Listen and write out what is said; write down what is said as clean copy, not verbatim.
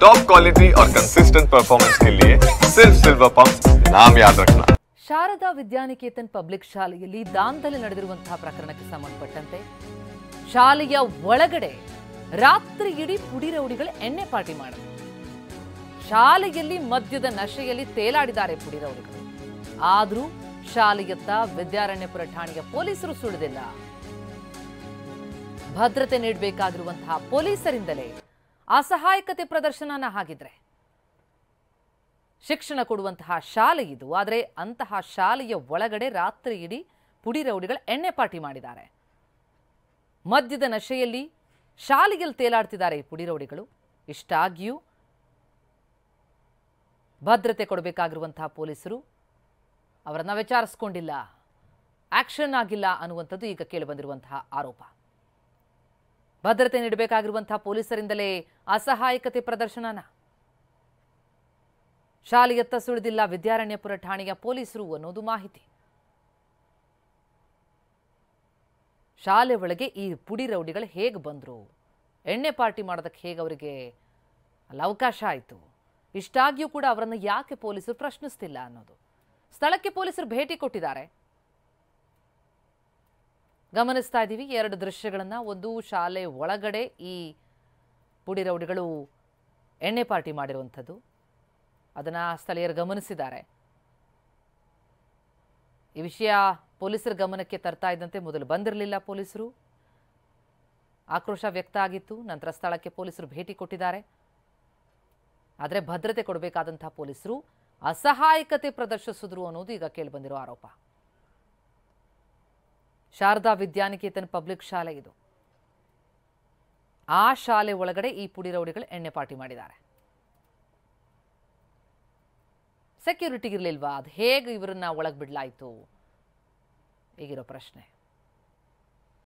Top quality और consistent performance के लिए सिर्फ सिल्वर पंप नाम याद रखना। ಶಾರದಾ ವಿದ್ಯಾನಿಕೇತನ್ ಪಬ್ಲಿಕ್ ಶಾಲೆಯಲ್ಲಿ ದಾಂಧಲೆ ನಡೆದಿರುವಂತಹ ಪ್ರಕರಣಕ್ಕೆ ಸಂಬಂಧಪಟ್ಟಂತೆ ಶಾಲೆಯ ಒಳಗಡೆ ರಾತ್ರಿ ಇಡೀ ಪುಡಿ ರೌಡಿಗಳು ಎಣ್ಣೆ ಪಾರ್ಟಿ ಮಾಡಿದ್ರು. ಶಾಲೆಯಲ್ಲಿ ಮದ್ಯದ ನಶೆಯಲ್ಲಿ ತೇಲಾಡಿದ್ದಾರೆ ಪುಡಿ ರೌಡಿಗಳು. ಆದರೂ ಶಾಲೆಯತ್ತ ವಿದ್ಯಾರಣ್ಯಪುರ ಠಾಣೆಯ ಪೊಲೀಸರು ಸುಳಿದಿಲ್ಲ. ಭದ್ರತೆ ನೀಡಬೇಕಾಗಿರುವಂತಹ ಪೊಲೀಸರಿಂದಲೇ ಅಸಹಾಯಕತೆ ಪ್ರದರ್ಶನನ ಹಾಗಿದ್ರೆ ಶಿಕ್ಷಣ ಕೊಡುವಂತಹ ಶಾಲೆ ಇದು. ಆದರೆ ಅಂತಹ ಶಾಲೆಯ ಒಳಗಡೆ ರಾತ್ರಿ ಇಡೀ ಪುಡಿ ರೌಡಿಗಳು ಎಣ್ಣೆ ಪಾರ್ಟಿ ಮಾಡಿದ್ದಾರೆ. ಮದ್ಯದ ನಶೆಯಲ್ಲಿ ಶಾಲೆಯಲ್ಲಿ ತೇಲಾಡ್ತಿದ್ದಾರೆ ಈ ಪುಡಿ ರೌಡಿಗಳು. ಇಷ್ಟಾಗಿಯೂ ಭದ್ರತೆ ಕೊಡಬೇಕಾಗಿರುವಂತಹ ಪೊಲೀಸರು ಅವರನ್ನ ವಿಚಾರಿಸಿಕೊಂಡಿಲ್ಲ, ಆಕ್ಷನ್ ಆಗಿಲ್ಲ ಅನ್ನುವಂಥದ್ದು ಈಗ ಕೇಳಿಬಂದಿರುವಂತಹ ಆರೋಪ. ಭದ್ರತೆ ನೀಡಬೇಕಾಗಿರುವಂತಹ ಪೊಲೀಸರಿಂದಲೇ ಅಸಹಾಯಕತೆ ಪ್ರದರ್ಶನನ. ಶಾಲೆಯತ್ತ ಸುಳಿದಿಲ್ಲ ವಿದ್ಯಾರಣ್ಯಪುರ ಠಾಣೆಯ ಪೊಲೀಸರು ಅನ್ನೋದು ಮಾಹಿತಿ. ಶಾಲೆ ಒಳಗೆ ಈ ಪುಡಿ ರೌಡಿಗಳು ಹೇಗೆ ಬಂದರು, ಎಣ್ಣೆ ಪಾರ್ಟಿ ಮಾಡೋದಕ್ಕೆ ಹೇಗೆ ಅವರಿಗೆ ಅಲ್ಲಿ ಅವಕಾಶ ಆಯಿತು, ಇಷ್ಟಾಗಿಯೂ ಕೂಡ ಅವರನ್ನು ಯಾಕೆ ಪೊಲೀಸರು ಪ್ರಶ್ನಿಸ್ತಿಲ್ಲ ಅನ್ನೋದು. ಸ್ಥಳಕ್ಕೆ ಪೊಲೀಸರು ಭೇಟಿ ಕೊಟ್ಟಿದ್ದಾರೆ. ಗಮನಿಸ್ತಾ ಇದ್ದೀವಿ ಎರಡು ದೃಶ್ಯಗಳನ್ನು. ಒಂದು, ಶಾಲೆ ಒಳಗಡೆ ಈ ಪುಡಿ ರೌಡಿಗಳು ಎಣ್ಣೆ ಪಾರ್ಟಿ ಮಾಡಿರುವಂಥದ್ದು, ಅದನ್ನು ಸ್ಥಳೀಯರು ಗಮನಿಸಿದ್ದಾರೆ. ಈ ವಿಷಯ ಪೊಲೀಸರ ಗಮನಕ್ಕೆ ತರ್ತಾ ಇದ್ದಂತೆ ಮೊದಲು ಬಂದಿರಲಿಲ್ಲ ಪೊಲೀಸರು. ಆಕ್ರೋಶ ವ್ಯಕ್ತ ಆಗಿತ್ತು. ನಂತರ ಸ್ಥಳಕ್ಕೆ ಪೊಲೀಸರು ಭೇಟಿ ಕೊಟ್ಟಿದ್ದಾರೆ. ಆದರೆ ಭದ್ರತೆ ಕೊಡಬೇಕಾದಂತಹ ಪೊಲೀಸರು ಅಸಹಾಯಕತೆ ಪ್ರದರ್ಶಿಸಿದ್ರು ಅನ್ನೋದು ಈಗ ಕೇಳಿಬಂದಿರೋ ಆರೋಪ. ಶಾರದಾ ವಿದ್ಯಾನಿಕೇತನ್ ಪಬ್ಲಿಕ್ ಶಾಲೆ ಇದು. ಆ ಶಾಲೆ ಒಳಗಡೆ ಈ ಪುಡಿ ರೌಡಿಗಳು ಎಣ್ಣೆ ಪಾರ್ಟಿ ಮಾಡಿದ್ದಾರೆ. ಸೆಕ್ಯೂರಿಟಿ ಇರಲಿಲ್ವಾ? ಅದು ಹೇಗೆ ಇವರನ್ನ ಒಳಗೆ ಬಿಡಲಾಯಿತು ಈಗಿರೋ ಪ್ರಶ್ನೆ.